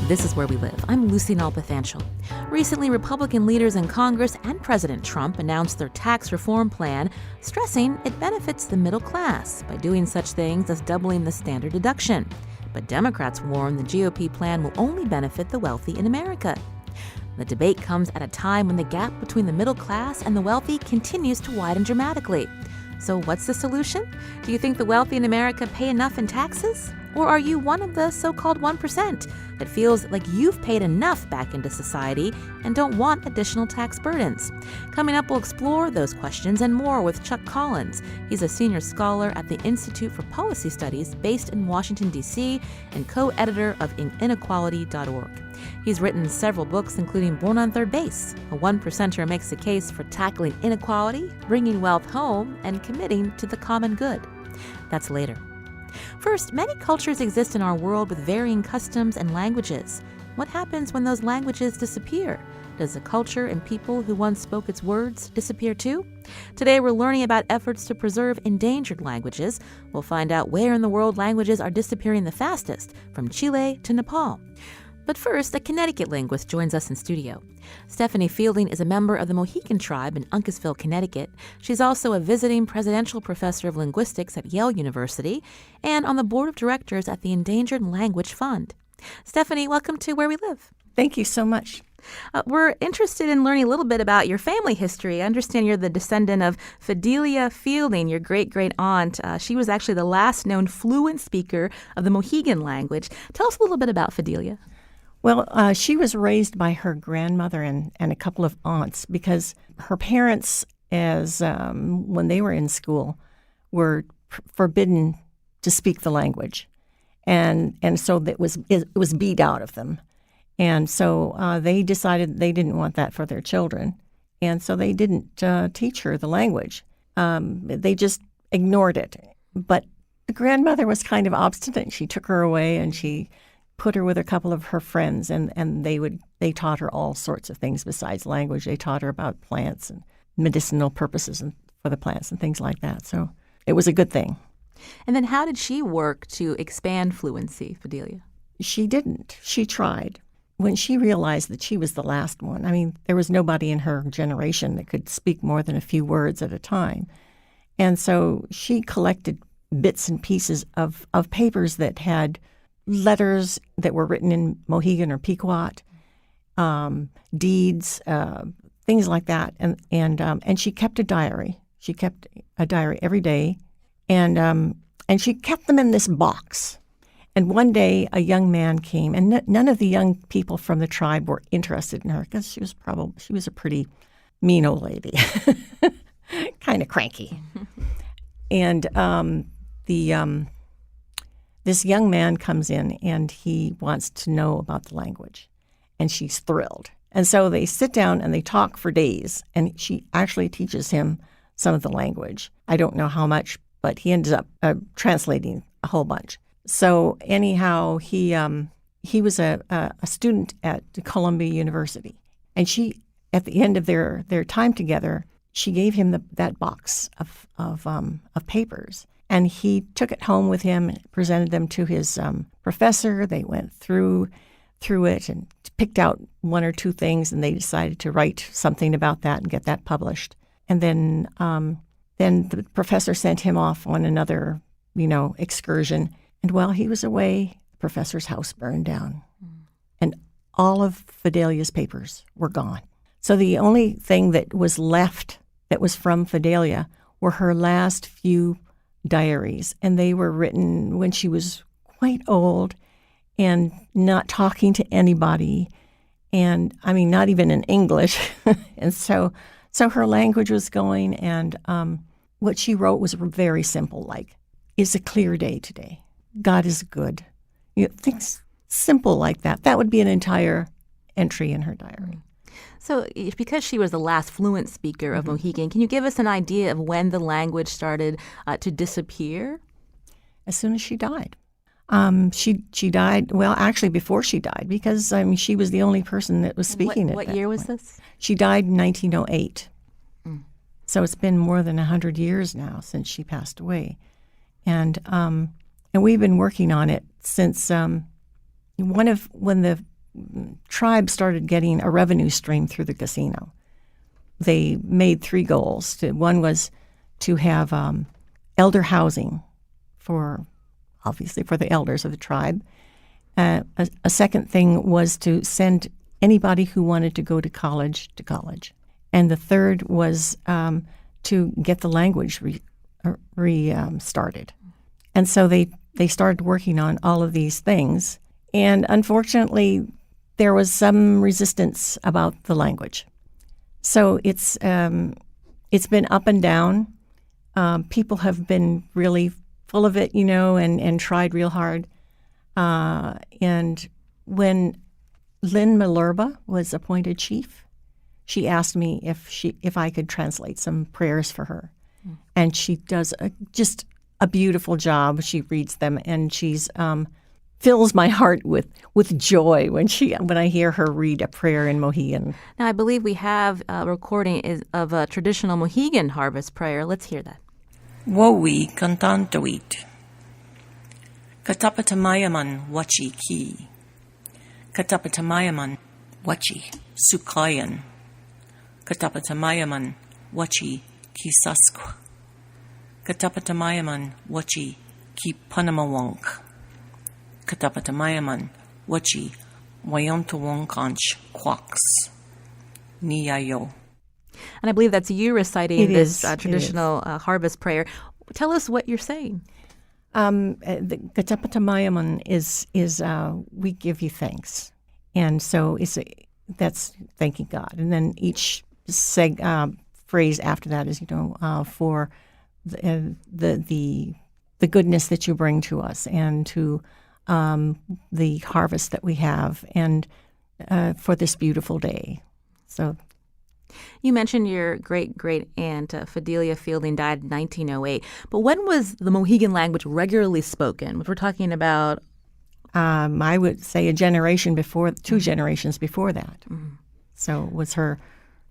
This is Where We Live. I'm Lucy Nalpathanchel. Recently, Republican leaders in Congress and President Trump announced their tax reform plan, stressing it benefits the middle class by doing such things as doubling the standard deduction. But Democrats warn the GOP plan will only benefit the wealthy in America. The debate comes at a time when the gap between the middle class and the wealthy continues to widen dramatically. So what's the solution? Do you think the wealthy in America pay enough in taxes? Or are you one of the so-called 1% that feels like you've paid enough back into society and don't want additional tax burdens? Coming up, we'll explore those questions and more with Chuck Collins. He's a senior scholar at the Institute for Policy Studies based in Washington, D.C., and co-editor of inequality.org. He's written several books, including Born on Third Base. A one-percenter makes the case for tackling inequality, bringing wealth home, and committing to the common good. That's later. First, many cultures exist in our world with varying customs and languages. What happens when those languages disappear? Does the culture and people who once spoke its words disappear too? Today, we're learning about efforts to preserve endangered languages. We'll find out where in the world languages are disappearing the fastest, from Chile to Nepal. But first, a Connecticut linguist joins us in studio. Stephanie Fielding is a member of the Mohegan tribe in Uncasville, Connecticut. She's also a visiting presidential professor of linguistics at Yale University and on the board of directors at the Endangered Language Fund. Stephanie, welcome to Where We Live. Thank you so much. We're interested in learning a little bit about your family history. I understand you're the descendant of Fidelia Fielding, your great-great-aunt. She was actually the last known fluent speaker of the Mohegan language. Tell us a little bit about Fidelia. Well, she was raised by her grandmother and a couple of aunts because her parents, when they were in school, were forbidden to speak the language, and so it was beat out of them, and so they decided they didn't want that for their children, and so they didn't teach her the language. They just ignored it. But the grandmother was kind of obstinate. She took her away and she put her with a couple of her friends, and they taught her all sorts of things besides language. They taught her about plants and medicinal purposes for the plants and things like that. So it was a good thing. And then how did she work to expand fluency, Fidelia? She didn't. She tried. When she realized that she was the last one, I mean, there was nobody in her generation that could speak more than a few words at a time. And so she collected bits and pieces of papers that had letters that were written in Mohegan or Pequot, deeds, things like that, and she kept a diary. She kept a diary every day, and she kept them in this box. And one day, a young man came, and none of the young people from the tribe were interested in her because she was a pretty mean old lady, kind of cranky, and this young man comes in and he wants to know about the language, and she's thrilled. And so they sit down and they talk for days, and she actually teaches him some of the language. I don't know how much, but he ends up translating a whole bunch. So anyhow, he was a student at Columbia University, and she, at the end of their time together, she gave him that box of papers. And he took it home with him and presented them to his professor. They went through it and picked out one or two things, and they decided to write something about that and get that published. And then the professor sent him off on another, excursion. And while he was away, the professor's house burned down. And all of Fidelia's papers were gone. So the only thing that was left that was from Fidelia were her last few diaries, and they were written when she was quite old and not talking to anybody, and not even in English. And so her language was going, and what she wrote was very simple, like, "It's a clear day today. God is good." Things simple like that. That would be an entire entry in her diary. So because she was the last fluent speaker of Mohegan, can you give us an idea of when the language started to disappear? As soon as she died. She died, well, actually before she died, because she was the only person that was speaking at that point. What year was this? She died in 1908. So it's been more than 100 years now since she passed away. And we've been working on it since when the tribe started getting a revenue stream through the casino. They made 3 goals. One was to have elder housing obviously for the elders of the tribe. A second thing was to send anybody who wanted to go to college. And the third was to get the language restarted. And so they started working on all of these things. And unfortunately, there was some resistance about the language. So it's been up and down. People have been really full of it, and tried real hard. And when Lynn Malerba was appointed chief, she asked me if I could translate some prayers for her. And she does just a beautiful job. She reads them, and she's fills my heart with joy when I hear her read a prayer in Mohegan. Now, I believe we have a recording of a traditional Mohegan harvest prayer. Let's hear that. Wowi kantantawit. Katapatamayaman wachi ki. Katapatamayaman wachi sukayan. Katapatamayaman wachi ki saskwa. Katapatamayaman wachi ki panamawank. Katapatamayaman wachi wayontawankanch quaks. Niyayo. And I believe that's you reciting this traditional harvest prayer. Tell us what you're saying. The Katapatamayaman is we give you thanks. And so that's thanking God. And then each phrase after that is, for the goodness that you bring to us, and to the harvest that we have, and for this beautiful day. So, you mentioned your great-great-aunt, Fidelia Fielding, died in 1908. But when was the Mohegan language regularly spoken? We're talking about... I would say 2 generations before that. Mm-hmm. So it was her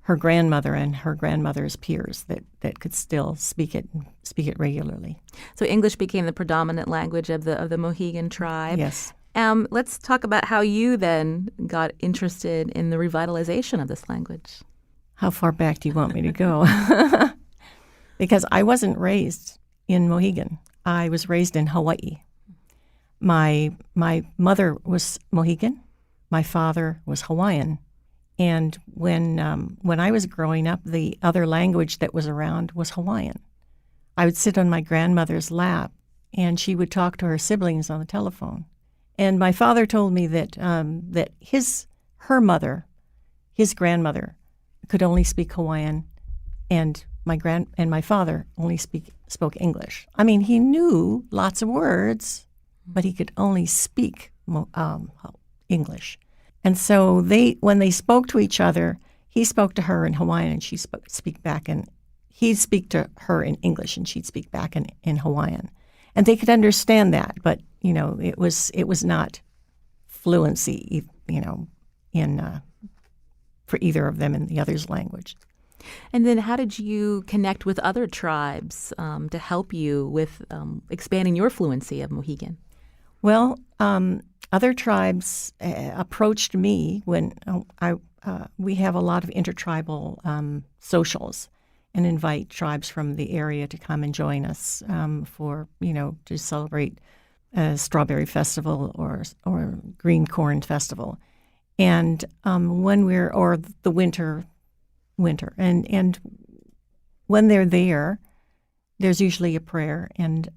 grandmother and her grandmother's peers that could still speak it regularly. So English became the predominant language of the Mohegan tribe. Yes. Let's talk about how you then got interested in the revitalization of this language. How far back do you want me to go? Because I wasn't raised in Mohegan. I was raised in Hawaii. My mother was Mohegan. My father was Hawaiian. And when I was growing up, the other language that was around was Hawaiian. I would sit on my grandmother's lap, and she would talk to her siblings on the telephone. And my father told me that his grandmother, could only speak Hawaiian, and my father only spoke English. I mean, he knew lots of words, but he could only speak English. And so when they spoke to each other, he spoke to her in Hawaiian, and she'd speak back, and he'd speak to her in English, and she'd speak back in Hawaiian. And they could understand that, but it was not fluency, for either of them in the other's language. And then how did you connect with other tribes to help you with expanding your fluency of Mohegan? Well, other tribes approached me when we have a lot of intertribal socials, and invite tribes from the area to come and join us to celebrate a strawberry festival or green corn festival. And or the winter, and when they're there, there's usually a prayer and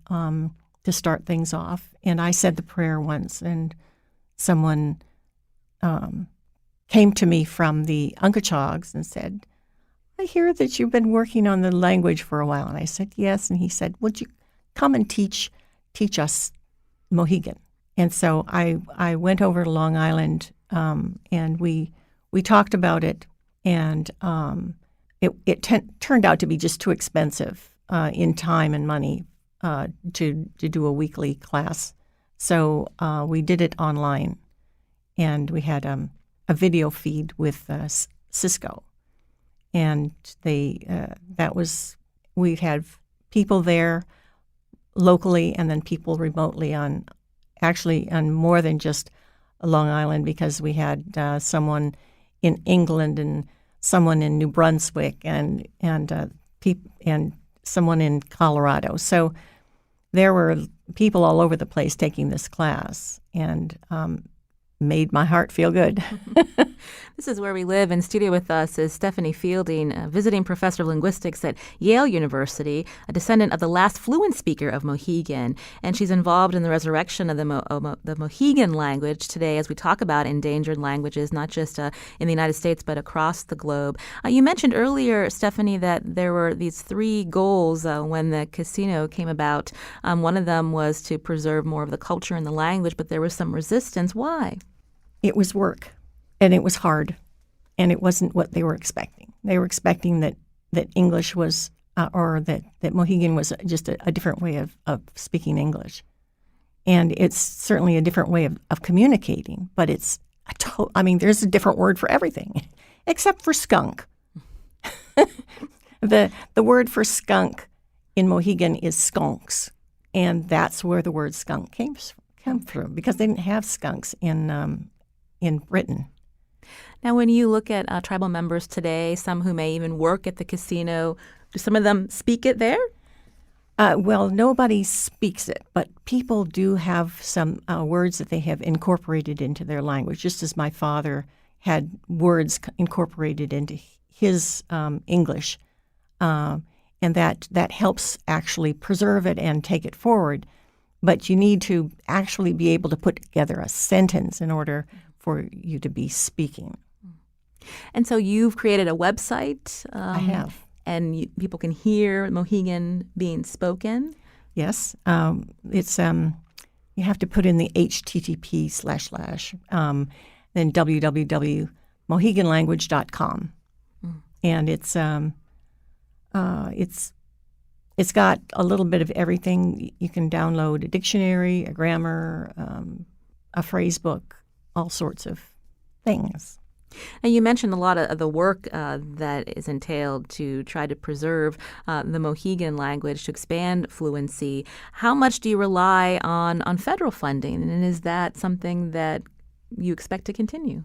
to start things off. And I said the prayer once, and someone came to me from the Unkachags and said, "I hear that you've been working on the language for a while." And I said, "Yes." And he said, "Would you come and teach us Mohegan?" And so I went over to Long Island. And we talked about it, and it turned out to be just too expensive in time and money to do a weekly class. So we did it online, and we had a video feed with Cisco, and we had people there locally, and then people remotely on more than just Long Island because we had someone in England and someone in New Brunswick and someone in Colorado. So there were people all over the place taking this class, and made my heart feel good. This is Where We Live. In studio with us is Stephanie Fielding, a visiting professor of linguistics at Yale University, a descendant of the last fluent speaker of Mohegan. And she's involved in the resurrection of the Mohegan language today as we talk about endangered languages, not just in the United States, but across the globe. You mentioned earlier, Stephanie, that there were these 3 goals when the casino came about. One of them was to preserve more of the culture and the language, but there was some resistance. Why? It was work, and it was hard, and it wasn't what they were expecting. They were expecting that English was, or that Mohegan was just a different way of speaking English. And it's certainly a different way of communicating, but it's there's a different word for everything, except for skunk. The word for skunk in Mohegan is skunks, and that's where the word skunk came from, because they didn't have skunks in Britain. Now, when you look at tribal members today, some who may even work at the casino, do some of them speak it there? Well, nobody speaks it, but people do have some words that they have incorporated into their language, just as my father had words incorporated into his English, and that helps actually preserve it and take it forward. But you need to actually be able to put together a sentence in order for you to be speaking. And so you've created a website. I have. And people can hear Mohegan being spoken? Yes. It's you have to put in the http// then www.moheganlanguage.com. And it's got a little bit of everything. You can download a dictionary, a grammar, a phrase book, all sorts of things. And you mentioned a lot of the work that is entailed to try to preserve the Mohegan language, to expand fluency. How much do you rely on federal funding, and is that something that you expect to continue?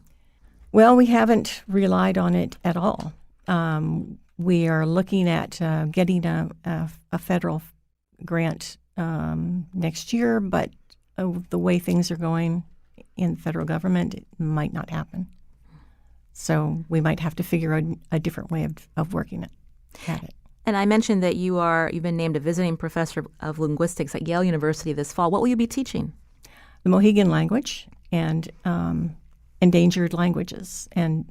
Well, we haven't relied on it at all. We are looking at getting a federal grant next year, but the way things are going in federal government, it might not happen. So we might have to figure out a different way of working at it. And I mentioned that you've been named a visiting professor of linguistics at Yale University this fall. What will you be teaching? The Mohegan language and endangered languages and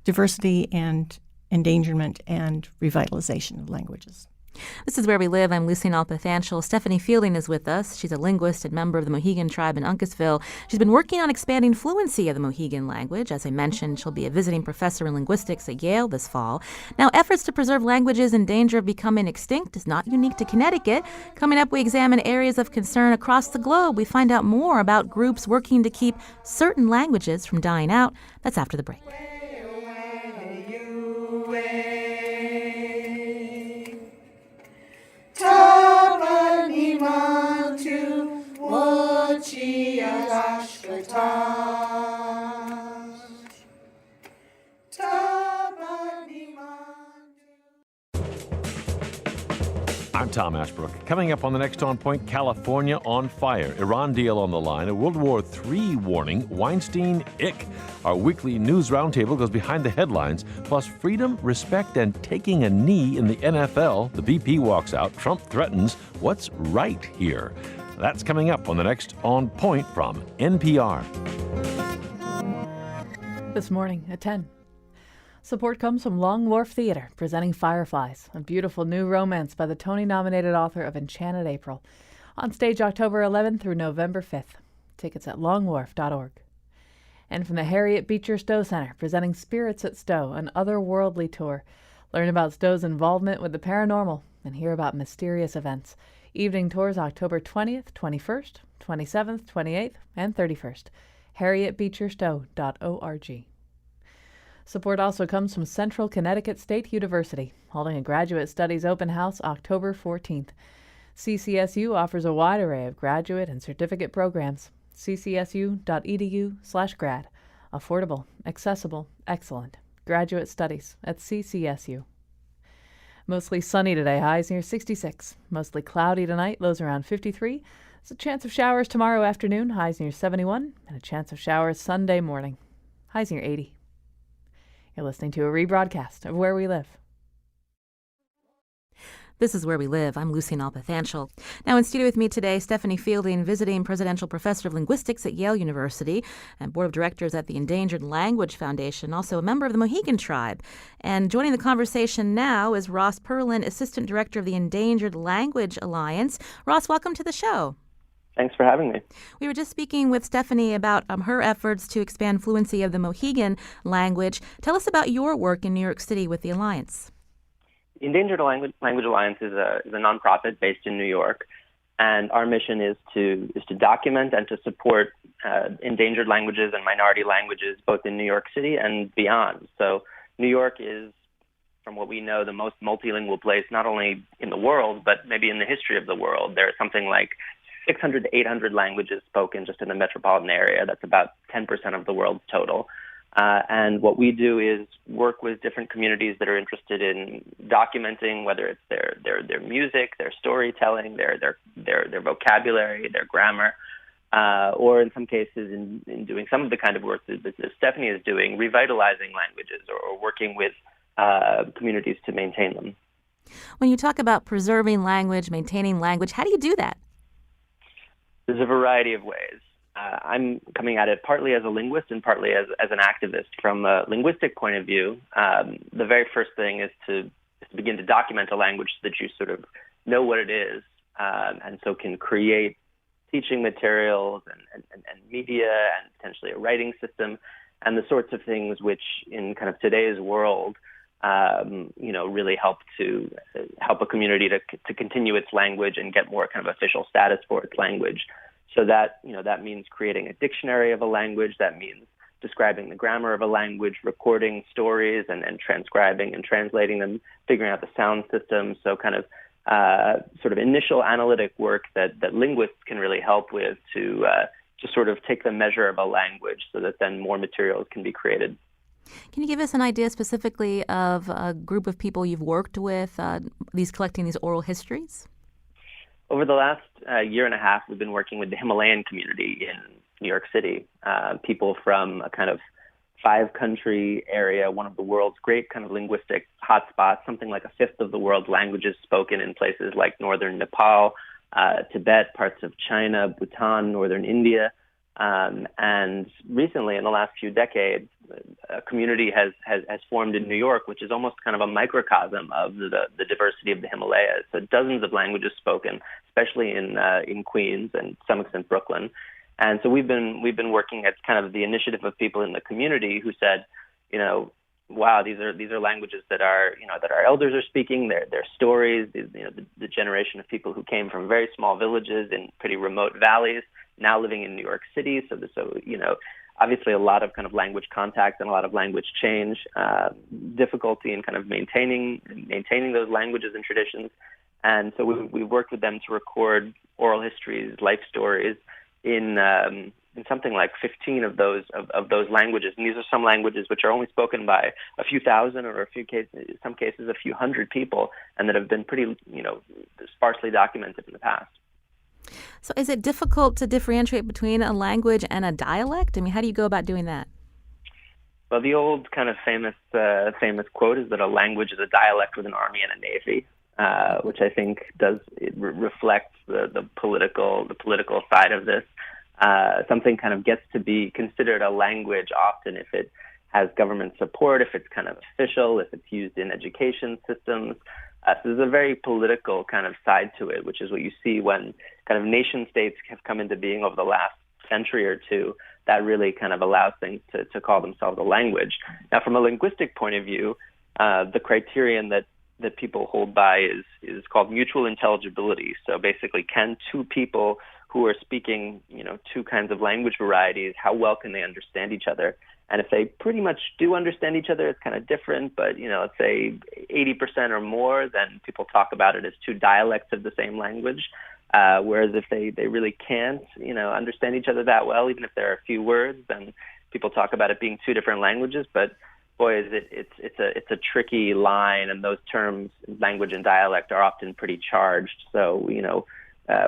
diversity and endangerment and revitalization of languages. This is Where We Live. I'm Lucy Nalpathanchel. Stephanie Fielding is with us. She's a linguist and member of the Mohegan tribe in Uncasville. She's been working on expanding fluency of the Mohegan language. As I mentioned, she'll be a visiting professor in linguistics at Yale this fall. Now, efforts to preserve languages in danger of becoming extinct is not unique to Connecticut. Coming up, we examine areas of concern across the globe. We find out more about groups working to keep certain languages from dying out. That's after the break. I'm Tom Ashbrook. Coming up on the next On Point, California on fire, Iran deal on the line, a World War III warning, Weinstein ick. Our weekly news roundtable goes behind the headlines, plus freedom, respect, and taking a knee in the NFL. The VP walks out. Trump threatens. What's right here? That's coming up on the next On Point from NPR. This morning at 10. Support comes from Long Wharf Theater, presenting Fireflies, a beautiful new romance by the Tony-nominated author of Enchanted April. On stage October 11th through November 5th. Tickets at longwharf.org. And from the Harriet Beecher Stowe Center, presenting Spirits at Stowe, an otherworldly tour. Learn about Stowe's involvement with the paranormal and hear about mysterious events. Evening tours October 20th, 21st, 27th, 28th, and 31st. harrietbeecherstowe.org. Support also comes from Central Connecticut State University, holding a Graduate Studies Open House October 14th. CCSU offers a wide array of graduate and certificate programs. ccsu.edu/grad. Affordable, accessible, excellent. Graduate studies at CCSU. Mostly sunny today, highs near 66. Mostly cloudy tonight, lows around 53. There's a chance of showers tomorrow afternoon, highs near 71. And a chance of showers Sunday morning, highs near 80. You're listening to a rebroadcast of Where We Live. This is Where We Live. I'm Lucy Nalpathanchel. Now in studio with me today, Stephanie Fielding, visiting Presidential Professor of Linguistics at Yale University and Board of Directors at the Endangered Language Foundation, also a member of the Mohegan Tribe. And joining the conversation now is Ross Perlin, Assistant Director of the Endangered Language Alliance. Ross, welcome to the show. Thanks for having me. We were just speaking with Stephanie about her efforts to expand fluency of the Mohegan language. Tell us about your work in New York City with the Alliance. The Endangered Language Alliance is a nonprofit based in New York, and our mission is to document and to support endangered languages and minority languages both in New York City and beyond. So New York is, from what we know, the most multilingual place not only in the world, but maybe in the history of the world. There are something like 600 to 800 languages spoken just in the metropolitan area. That's about 10% of the world's total. And what we do is work with different communities that are interested in documenting, whether it's their music, their storytelling, their vocabulary, their grammar, or in some cases in doing some of the kind of work that Stephanie is doing, revitalizing languages or working with communities to maintain them. When you talk about preserving language, maintaining language, how do you do that? There's a variety of ways. I'm coming at it partly as a linguist and partly as an activist. From a linguistic point of view, the very first thing is to begin to document a language so that you sort of know what it is, and so can create teaching materials and media and potentially a writing system and the sorts of things which in kind of today's world really help a community to continue its language and get more kind of official status for its language. So that means creating a dictionary of a language. That means describing the grammar of a language, recording stories and transcribing and translating them, figuring out the sound system. So kind of sort of initial analytic work that linguists can really help with to sort of take the measure of a language so that then more materials can be created. Can you give us an idea specifically of a group of people you've worked with, collecting these oral histories? Over the last year and a half, we've been working with the Himalayan community in New York City, people from a kind of 5-country area, one of the world's great kind of linguistic hotspots, something like a fifth of the world's languages spoken in places like northern Nepal, Tibet, parts of China, Bhutan, northern India. And recently, in the last few decades, a community has formed in New York, which is almost kind of a microcosm of the diversity of the Himalayas. So dozens of languages spoken, especially in Queens and to some extent Brooklyn. And so we've been working at kind of the initiative of people in the community who said, wow, these are languages that our elders are speaking. Their stories, the generation of people who came from very small villages in pretty remote valleys, now living in New York City. So obviously a lot of kind of language contact and a lot of language change, difficulty in kind of maintaining those languages and traditions. And so we worked with them to record oral histories, life stories in something like 15 of those languages. And these are some languages which are only spoken by a few thousand or in some cases a few hundred people, and that have been pretty sparsely documented in the past. So is it difficult to differentiate between a language and a dialect? I mean, how do you go about doing that? Well, the old kind of famous quote is that a language is a dialect with an army and a navy, which I think reflects the political side of this. Something kind of gets to be considered a language often if it has government support, if it's kind of official, if it's used in education systems. So there's a very political kind of side to it, which is what you see when kind of nation states have come into being over the last century or two. That really kind of allows things to call themselves a language. Now, from a linguistic point of view, the criterion that people hold by is called mutual intelligibility. So basically, can two people who are speaking, two kinds of language varieties, how well can they understand each other? And if they pretty much do understand each other, it's kind of different. But, let's say 80% or more, then people talk about it as two dialects of the same language. Whereas if they really can't, understand each other that well, even if there are a few words, then people talk about it being two different languages. But boy, it's a tricky line, and those terms, language and dialect, are often pretty charged. So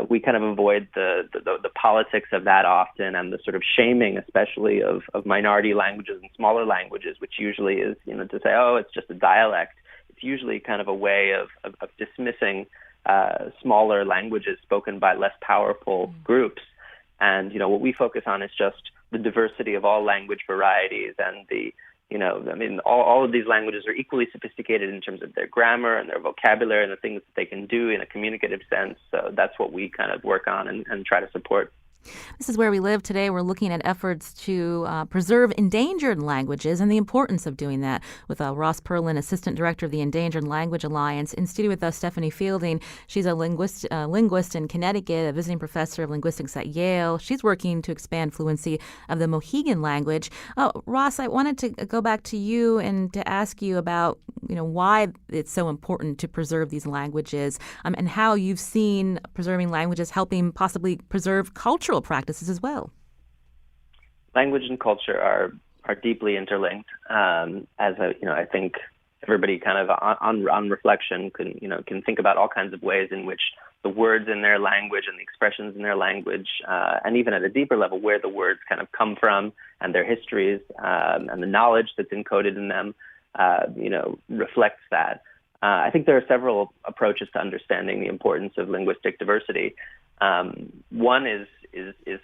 we kind of avoid the politics of that often, and the sort of shaming, especially of minority languages and smaller languages, which usually is to say, oh, it's just a dialect. It's usually kind of a way of dismissing smaller languages spoken by less powerful groups. And what we focus on is just the diversity of all language varieties, and all of these languages are equally sophisticated in terms of their grammar and their vocabulary and the things that they can do in a communicative sense. So that's what we kind of work on and try to support. This is Where We Live. Today we're looking at efforts to preserve endangered languages and the importance of doing that with Ross Perlin, Assistant Director of the Endangered Language Alliance. In studio with us, Stephanie Fielding. She's a linguist in Connecticut, a visiting professor of linguistics at Yale. She's working to expand fluency of the Mohegan language. Ross, I wanted to go back to you and to ask you about why it's so important to preserve these languages, and how you've seen preserving languages helping possibly preserve cultural practices as well. Language and culture are deeply interlinked. I think everybody kind of on reflection can think about all kinds of ways in which the words in their language and the expressions in their language, and even at a deeper level, where the words kind of come from and their histories, and the knowledge that's encoded in them, reflects that. I think there are several approaches to understanding the importance of linguistic diversity. One is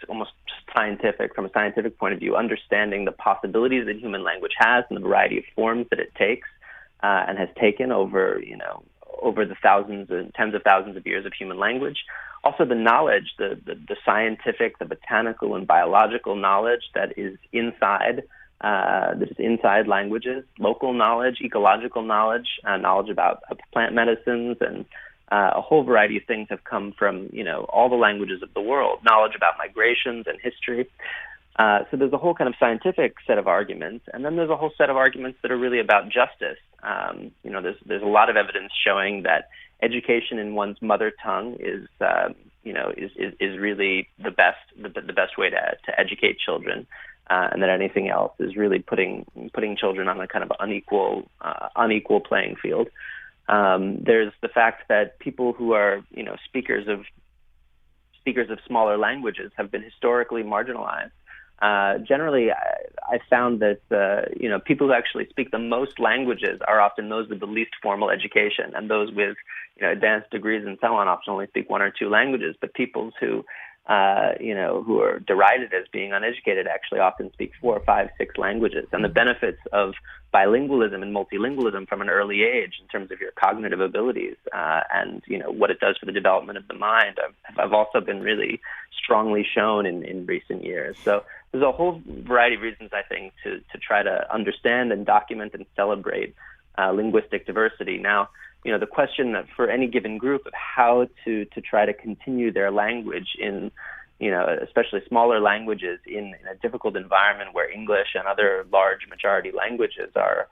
almost scientific, from a scientific point of view, understanding the possibilities that human language has and the variety of forms that it takes and has taken over the thousands and tens of thousands of years of human language. Also, the knowledge, the scientific, the botanical and biological knowledge that is inside languages, local knowledge, ecological knowledge, knowledge about plant medicines, and a whole variety of things have come from, all the languages of the world, knowledge about migrations and history. So there's a whole kind of scientific set of arguments, and then there's a whole set of arguments that are really about justice. There's a lot of evidence showing that education in one's mother tongue is really the best way to educate children. And that anything else is really putting children on a kind of unequal playing field. There's the fact that people who are speakers of smaller languages have been historically marginalized. Generally, I found that people who actually speak the most languages are often those with the least formal education, and those with advanced degrees and so on often only speak one or two languages. But people who are derided as being uneducated actually often speak 4, 5, 6 languages. And the benefits of bilingualism and multilingualism from an early age in terms of your cognitive abilities and what it does for the development of the mind have also been really strongly shown in recent years. So there's a whole variety of reasons, I think, to try to understand and document and celebrate linguistic diversity. Now, the question that for any given group of how to try to continue their language in, especially smaller languages in a difficult environment where English and other large majority languages are,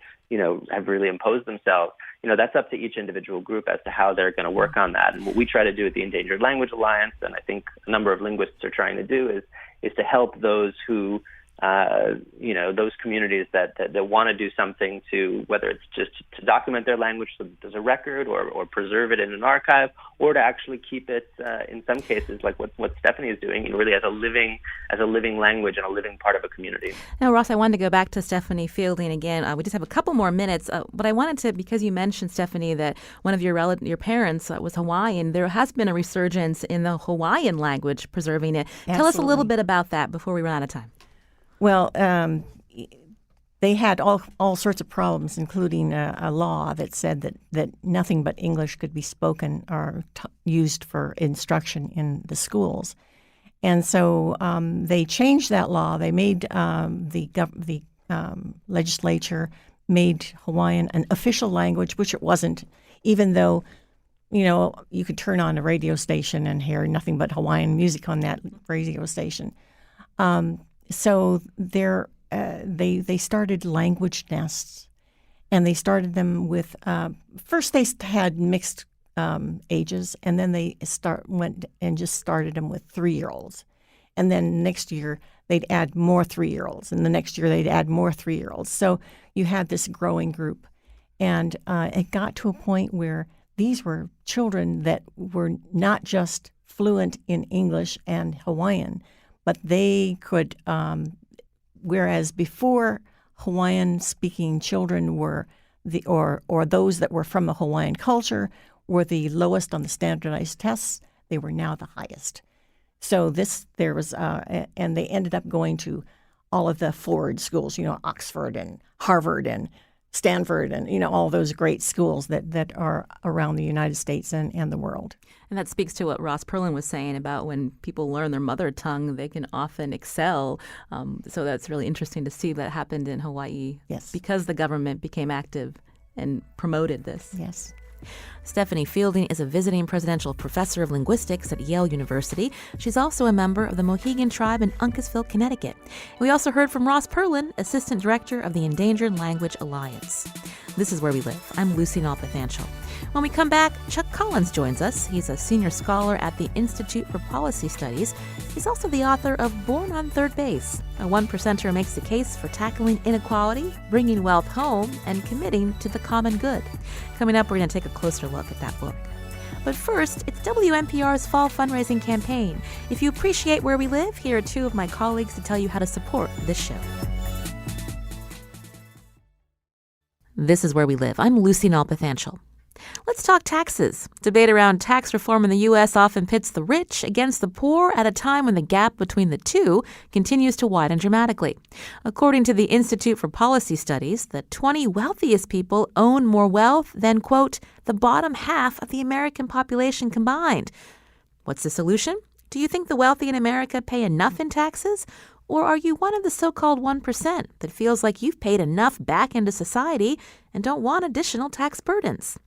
have really imposed themselves, that's up to each individual group as to how they're going to work on that. And what we try to do at the Endangered Language Alliance, and I think a number of linguists are trying to do, is to help those who those communities that want to do something to, whether it's just to document their language so that there's a record or preserve it in an archive, or to actually keep it, in some cases, like what Stephanie is doing, really as a living language and a living part of a community. Now, Ross, I wanted to go back to Stephanie Fielding again. We just have a couple more minutes, but I wanted to, because you mentioned, Stephanie, that one of your parents was Hawaiian, there has been a resurgence in the Hawaiian language, preserving it. Absolutely. Tell us a little bit about that before we run out of time. Well, they had all sorts of problems, including a law that said that nothing but English could be spoken or used for instruction in the schools. And so they changed that law. They made the legislature made Hawaiian an official language, which it wasn't, even though you could turn on a radio station and hear nothing but Hawaiian music on that radio station. So they started language nests, and they started them with first they had mixed ages, and then they went and just started them with 3-year-olds. And then next year, they'd add more 3-year-olds, and the next year they'd add more 3-year-olds. So you had this growing group. And it got to a point where these were children that were not just fluent in English and Hawaiian, but they could, whereas before Hawaiian-speaking children were or those that were from the Hawaiian culture were the lowest on the standardized tests, they were now the highest. So and they ended up going to all of the forward schools, Oxford and Harvard and Stanford and, all those great schools that are around the United States and the world. And that speaks to what Ross Perlin was saying about when people learn their mother tongue, they can often excel. So that's really interesting to see that happened in Hawaii. Yes. Because the government became active and promoted this. Yes. Stephanie Fielding is a visiting presidential professor of linguistics at Yale University. She's also a member of the Mohegan Tribe in Uncasville, Connecticut. We also heard from Ross Perlin, assistant director of the Endangered Language Alliance. This is Where We Live. I'm Lucy Nalpathanchel. When we come back, Chuck Collins joins us. He's a senior scholar at the Institute for Policy Studies. He's also the author of Born on Third Base. A one-percenter makes the case for tackling inequality, bringing wealth home, and committing to the common good. Coming up, we're going to take a closer look at that book. But first, it's WNPR's fall fundraising campaign. If you appreciate Where We Live, here are two of my colleagues to tell you how to support this show. This is Where We Live. I'm Lucy Nalpathanchel. Let's talk taxes. Debate around tax reform in the U.S. often pits the rich against the poor at a time when the gap between the two continues to widen dramatically. According to the Institute for Policy Studies, the 20 wealthiest people own more wealth than, quote, the bottom half of the American population combined. What's the solution? Do you think the wealthy in America pay enough in taxes? Or are you one of the so-called 1% that feels like you've paid enough back into society and don't want additional tax burdens?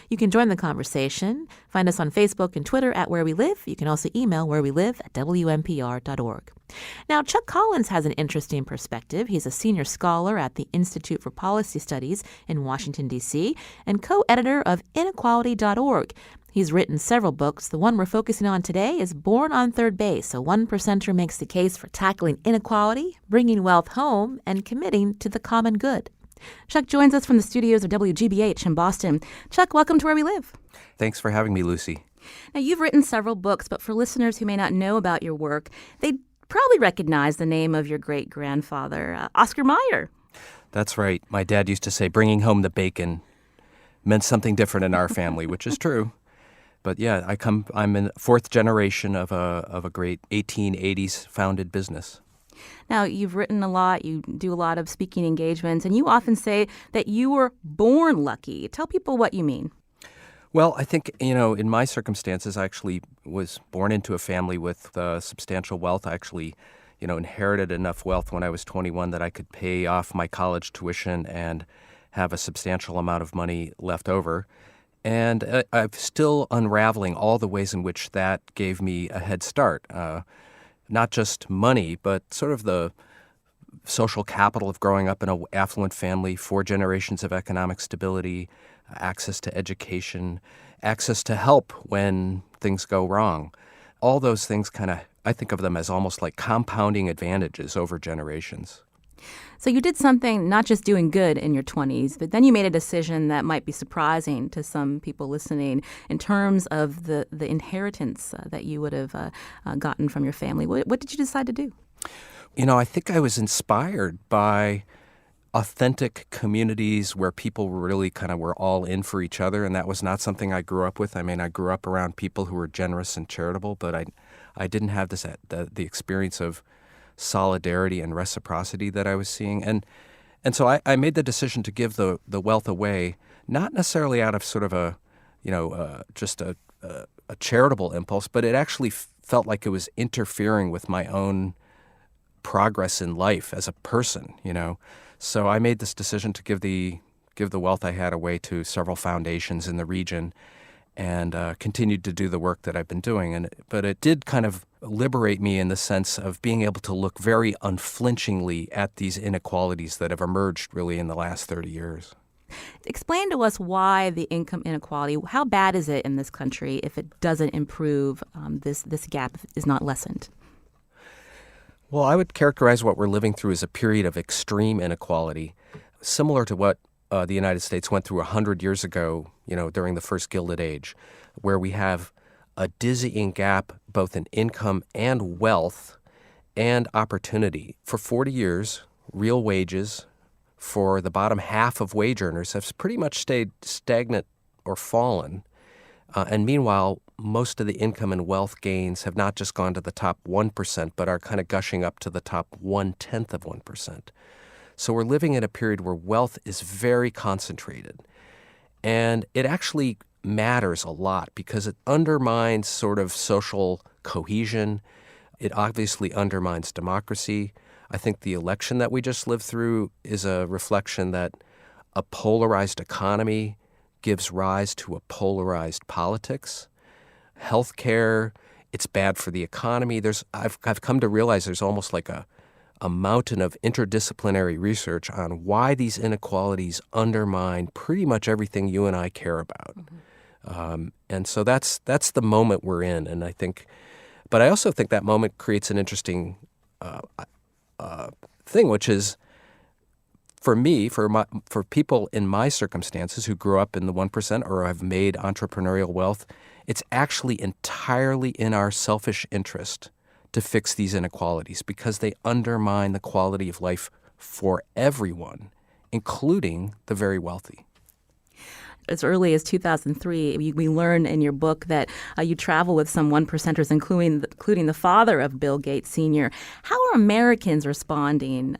You can join the conversation. Find us on Facebook and Twitter at Where We Live. You can also email wherewelive@wnpr.org. Now, Chuck Collins has an interesting perspective. He's a senior scholar at the Institute for Policy Studies in Washington, D.C., and co-editor of inequality.org. He's written several books. The one we're focusing on today is Born on Third Base. A one-percenter makes the case for tackling inequality, bringing wealth home, and committing to the common good. Chuck joins us from the studios of WGBH in Boston. Chuck, welcome to Where We Live. Thanks for having me, Lucy. Now, you've written several books, but for listeners who may not know about your work, they'd probably recognize the name of your great-grandfather, Oscar Mayer. That's right. My dad used to say bringing home the bacon meant something different in our family, which is true. But yeah, I'm in fourth generation of a great 1880s founded business. Now, you've written a lot, you do a lot of speaking engagements, and you often say that you were born lucky. Tell people what you mean. Well, I think, in my circumstances, I actually was born into a family with substantial wealth. I actually, inherited enough wealth when I was 21 that I could pay off my college tuition and have a substantial amount of money left over. And I'm still unraveling all the ways in which that gave me a head start. Not just money, but sort of the social capital of growing up in an affluent family, 4 generations of economic stability, access to education, access to help when things go wrong. All those things I think of them as almost like compounding advantages over generations. So you did something not just doing good in your 20s, but then you made a decision that might be surprising to some people listening in terms of the inheritance that you would have gotten from your family. What did you decide to do? I think I was inspired by authentic communities where people really were all in for each other, and that was not something I grew up with. I mean, I grew up around people who were generous and charitable, but I didn't have the experience of solidarity and reciprocity that I was seeing. And so I made the decision to give the wealth away, not necessarily out of sort of just a charitable impulse, but it actually felt like it was interfering with my own progress in life as a person, So I made this decision to give the wealth I had away to several foundations in the region and continued to do the work that I've been doing. But it did kind of liberate me in the sense of being able to look very unflinchingly at these inequalities that have emerged really in the last 30 years. Explain to us why the income inequality, how bad is it in this country if it doesn't improve, this gap is not lessened? Well, I would characterize what we're living through as a period of extreme inequality, similar to what the United States went through 100 years ago, during the first Gilded Age, where we have a dizzying gap both in income and wealth and opportunity. For 40 years, real wages for the bottom half of wage earners have pretty much stayed stagnant or fallen. And meanwhile, most of the income and wealth gains have not just gone to the top 1%, but are kind of gushing up to the top 1/10 of 1%. So we're living in a period where wealth is very concentrated. And it actually matters a lot because it undermines sort of social cohesion. It obviously undermines democracy. I think the election that we just lived through is a reflection that a polarized economy gives rise to a polarized politics. Healthcare, it's bad for the economy. I've come to realize there's almost like a mountain of interdisciplinary research on why these inequalities undermine pretty much everything you and I care about. And so that's the moment we're in, and but I also think that moment creates an interesting thing, which is, for me, for people in my circumstances who grew up in the 1% or have made entrepreneurial wealth, it's actually entirely in our selfish interest to fix these inequalities because they undermine the quality of life for everyone, including the very wealthy. As early as 2003, we learn in your book that you travel with some one percenters, including the father of Bill Gates Sr. How are Americans responding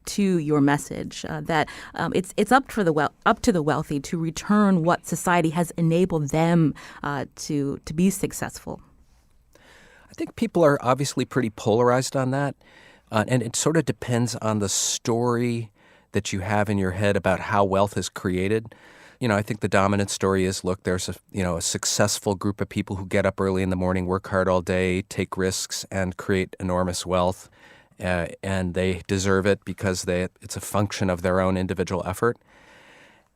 to your message that it's up to the wealthy to return what society has enabled them to be successful? I think people are obviously pretty polarized on that, and it sort of depends on the story that you have in your head about how wealth is created. I think the dominant story is, look, there's a successful group of people who get up early in the morning, work hard all day, take risks, and create enormous wealth, and they deserve it because it's a function of their own individual effort.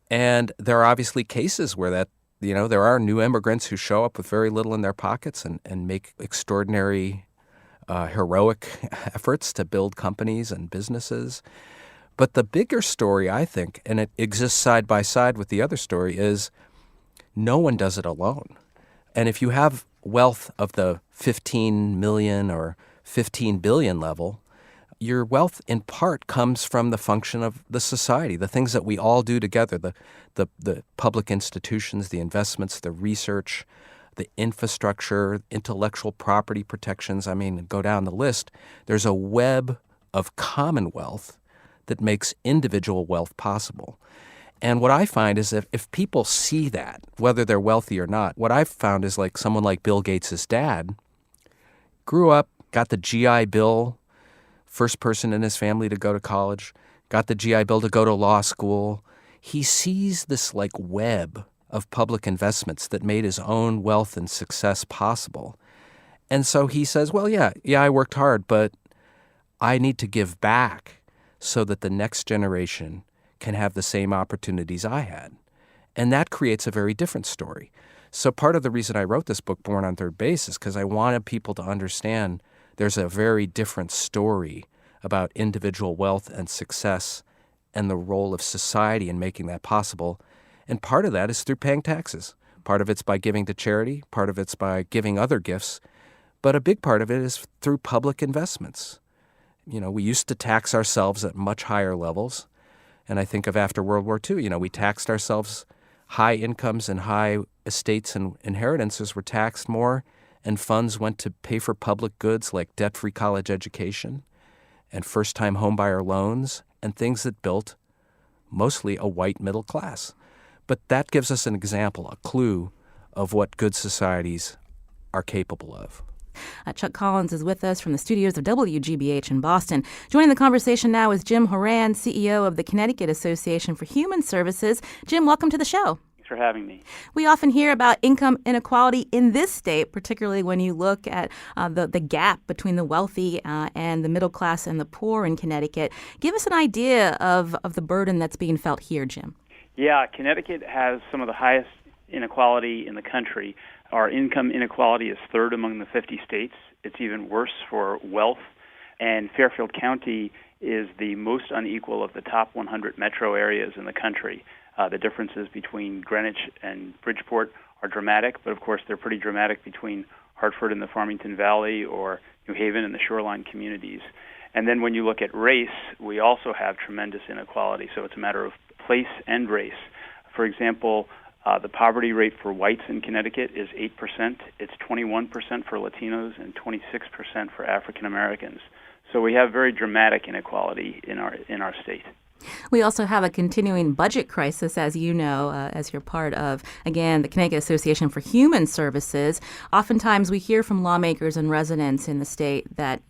And there are obviously cases where there are new immigrants who show up with very little in their pockets and make extraordinary, heroic efforts to build companies and businesses. But the bigger story, I think, and it exists side by side with the other story, is no one does it alone. And if you have wealth of the 15 million or 15 billion level, your wealth in part comes from the function of the society, the things that we all do together, the public institutions, the investments, the research, the infrastructure, intellectual property protections. I mean, go down the list. There's a web of commonwealth that makes individual wealth possible. And what I find is that if people see that, whether they're wealthy or not, what I've found is like someone like Bill Gates' dad grew up, got the GI Bill, first person in his family to go to college, got the GI Bill to go to law school. He sees this like web of public investments that made his own wealth and success possible. And so he says, well, yeah, I worked hard, but I need to give back so that the next generation can have the same opportunities I had. And that creates a very different story. So part of the reason I wrote this book, Born on Third Base, is because I wanted people to understand there's a very different story about individual wealth and success and the role of society in making that possible. And part of that is through paying taxes. Part of it's by giving to charity. Part of it's by giving other gifts. But a big part of it is through public investments. We used to tax ourselves at much higher levels. And I think of after World War II, we taxed ourselves. High incomes and high estates and inheritances were taxed more, and funds went to pay for public goods like debt-free college education and first-time homebuyer loans and things that built mostly a white middle class. But that gives us an example, a clue of what good societies are capable of. Chuck Collins is with us from the studios of WGBH in Boston. Joining the conversation now is Jim Horan, CEO of the Connecticut Association for Human Services. Jim, welcome to the show. Thanks for having me. We often hear about income inequality in this state, particularly when you look at the gap between the wealthy and the middle class and the poor in Connecticut. Give us an idea of the burden that's being felt here, Jim. Yeah, Connecticut has some of the highest inequality in the country. Our income inequality is third among the 50 states. It's even worse for wealth. And Fairfield County is the most unequal of the top 100 metro areas in the country. The differences between Greenwich and Bridgeport are dramatic, but of course they're pretty dramatic between Hartford and the Farmington Valley or New Haven and the shoreline communities. And then when you look at race, we also have tremendous inequality. So it's a matter of place and race. For example, the poverty rate for whites in Connecticut is 8%. It's 21% for Latinos and 26% for African Americans. So we have very dramatic inequality in our state. We also have a continuing budget crisis, as you know, as you're part of, again, the Connecticut Association for Human Services. Oftentimes we hear from lawmakers and residents in the state that,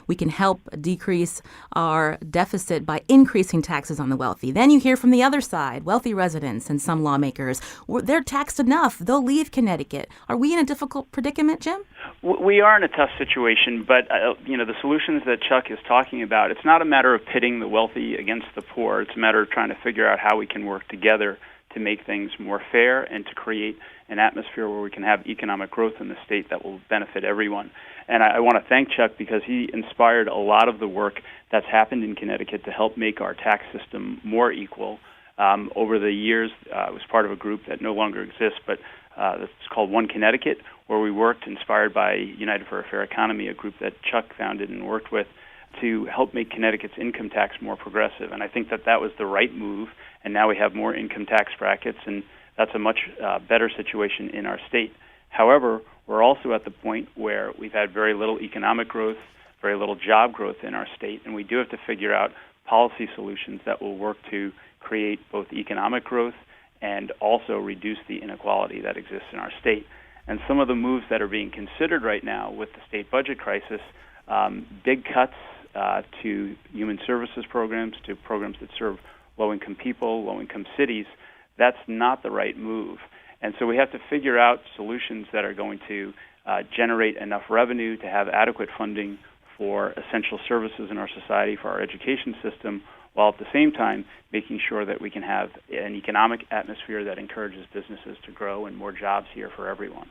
we can help decrease our deficit by increasing taxes on the wealthy. Then you hear from the other side, wealthy residents and some lawmakers, they're taxed enough, they'll leave Connecticut. Are we in a difficult predicament, Jim? We are in a tough situation, but the solutions that Chuck is talking about, it's not a matter of pitting the wealthy against the poor. It's a matter of trying to figure out how we can work together to make things more fair and to create an atmosphere where we can have economic growth in the state that will benefit everyone. And I want to thank Chuck because he inspired a lot of the work that's happened in Connecticut to help make our tax system more equal. Over the years, I was part of a group that no longer exists, but it's called One Connecticut, where we worked, inspired by United for a Fair Economy, a group that Chuck founded and worked with, to help make Connecticut's income tax more progressive. And I think that was the right move, and now we have more income tax brackets, and that's a much better situation in our state. However, we're also at the point where we've had very little economic growth, very little job growth in our state, and we do have to figure out policy solutions that will work to create both economic growth and also reduce the inequality that exists in our state. And some of the moves that are being considered right now with the state budget crisis, big cuts to human services programs, to programs that serve low-income people, low-income cities, that's not the right move. And so we have to figure out solutions that are going to generate enough revenue to have adequate funding for essential services in our society, for our education system, while at the same time making sure that we can have an economic atmosphere that encourages businesses to grow and more jobs here for everyone.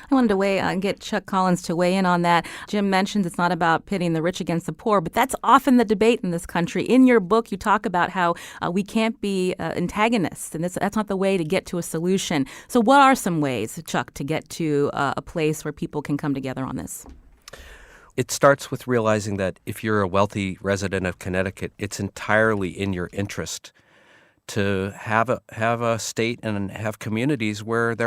I wanted to get Chuck Collins to weigh in on that. Jim mentions it's not about pitting the rich against the poor, but that's often the debate in this country. In your book, you talk about how we can't be antagonists, and that's not the way to get to a solution. So what are some ways, Chuck, to get to a place where people can come together on this? It starts with realizing that if you're a wealthy resident of Connecticut, it's entirely in your interest to have a state and have communities where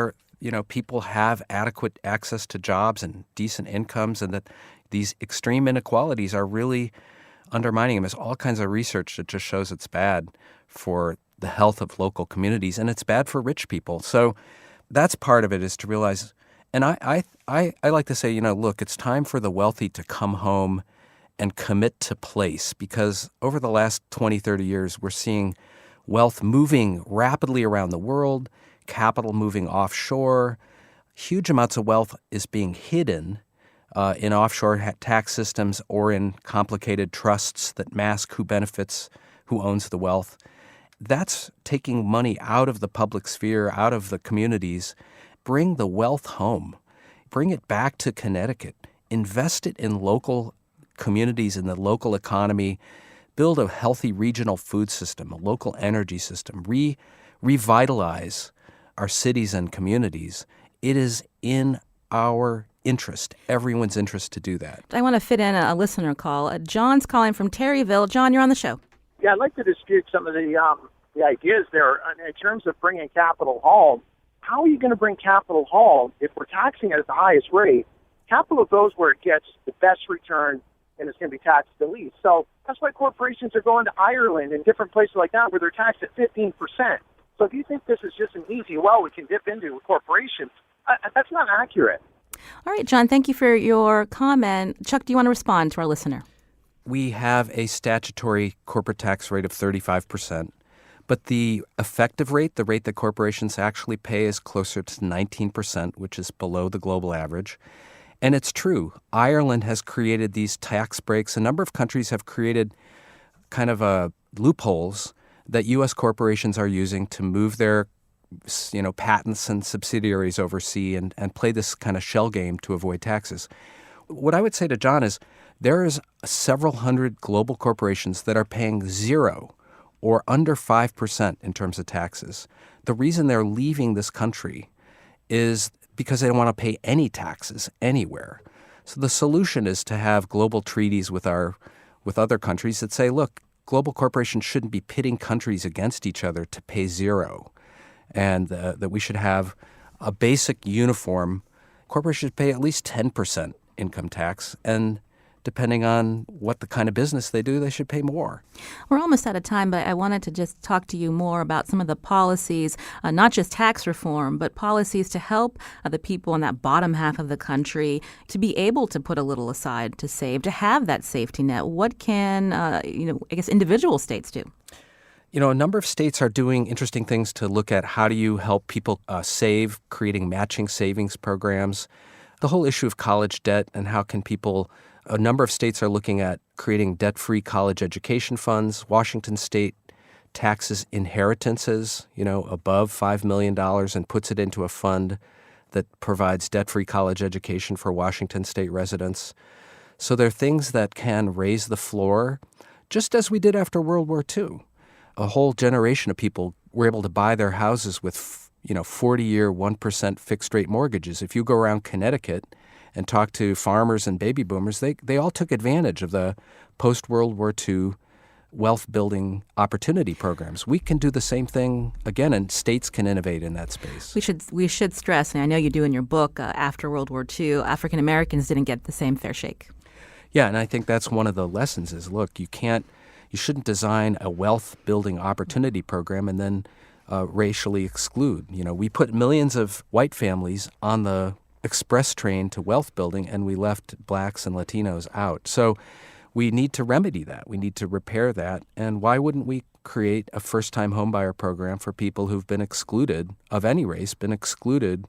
people have adequate access to jobs and decent incomes, and that these extreme inequalities are really undermining them. There's all kinds of research that just shows it's bad for the health of local communities, and it's bad for rich people. So that's part of it, is to realize. And I like to say, look, it's time for the wealthy to come home and commit to place, because over the last 20, 30 years, we're seeing wealth moving rapidly around the world, capital moving offshore. Huge amounts of wealth is being hidden in offshore tax systems or in complicated trusts that mask who benefits, who owns the wealth. That's taking money out of the public sphere, out of the communities. Bring the wealth home. Bring it back to Connecticut. Invest it in local communities, in the local economy. Build a healthy regional food system, a local energy system. Revitalize our cities and communities. It is in our interest, everyone's interest, to do that. I want to fit in a listener call. John's calling from Terryville. John, you're on the show. Yeah, I'd like to dispute some of the ideas there in terms of bringing capital home. How are you going to bring capital home if we're taxing it at the highest rate? Capital goes where it gets the best return, and it's going to be taxed the least. So that's why corporations are going to Ireland and different places like that where they're taxed at 15%. So if you think this is just an easy well we can dip into with corporations, that's not accurate. All right, John, thank you for your comment. Chuck, do you want to respond to our listener? We have a statutory corporate tax rate of 35%. But the effective rate, the rate that corporations actually pay, is closer to 19%, which is below the global average. And it's true. Ireland has created these tax breaks. A number of countries have created kind of loopholes that U.S. corporations are using to move their patents and subsidiaries overseas and play this kind of shell game to avoid taxes. What I would say to John is there is several hundred global corporations that are paying 0 or under 5% in terms of taxes. The reason they're leaving this country is because they don't want to pay any taxes anywhere. So the solution is to have global treaties with other countries that say, look, global corporations shouldn't be pitting countries against each other to pay 0, and that we should have a basic uniform. Corporations should pay at least 10% income tax, and depending on what the kind of business they do, they should pay more. We're almost out of time, but I wanted to just talk to you more about some of the policies, not just tax reform, but policies to help the people in that bottom half of the country to be able to put a little aside to save, to have that safety net. What can, individual states do? A number of states are doing interesting things to look at how do you help people save, creating matching savings programs. The whole issue of college debt and how can people. A number of states are looking at creating debt-free college education funds. Washington State taxes inheritances, above $5 million and puts it into a fund that provides debt-free college education for Washington State residents. So there are things that can raise the floor, just as we did after World War II. A whole generation of people were able to buy their houses with, 40-year, 1% fixed-rate mortgages. If you go around Connecticut and talk to farmers and baby boomers, they all took advantage of the post-World War II wealth-building opportunity programs. We can do the same thing again, and states can innovate in that space. We should stress, and I know you do in your book, after World War II, African Americans didn't get the same fair shake. Yeah, and I think that's one of the lessons is, look, you shouldn't design a wealth-building opportunity program and then racially exclude. We put millions of white families on the express train to wealth building, and we left blacks and Latinos out. So we need to remedy that. We need to repair that. And why wouldn't we create a first-time homebuyer program for people who've been excluded, of any race, been excluded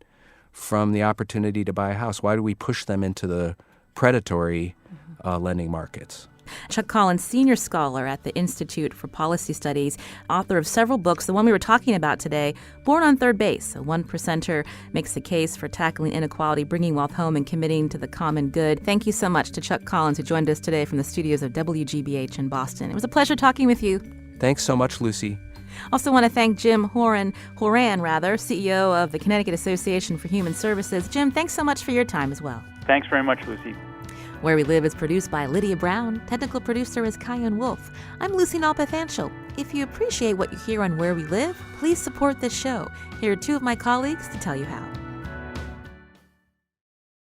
from the opportunity to buy a house? Why do we push them into the predatory lending markets? Chuck Collins, senior scholar at the Institute for Policy Studies, author of several books. The one we were talking about today, Born on Third Base, a one percenter makes the case for tackling inequality, bringing wealth home, and committing to the common good. Thank you so much to Chuck Collins, who joined us today from the studios of WGBH in Boston. It was a pleasure talking with you. Thanks so much, Lucy. Also want to thank Jim Horan, CEO of the Connecticut Association for Human Services. Jim, thanks so much for your time as well. Thanks very much, Lucy. Where We Live is produced by Lydia Brown. Technical producer is Kyan Wolf. I'm Lucy Nalpathanchel. If you appreciate what you hear on Where We Live, please support this show. Here are two of my colleagues to tell you how.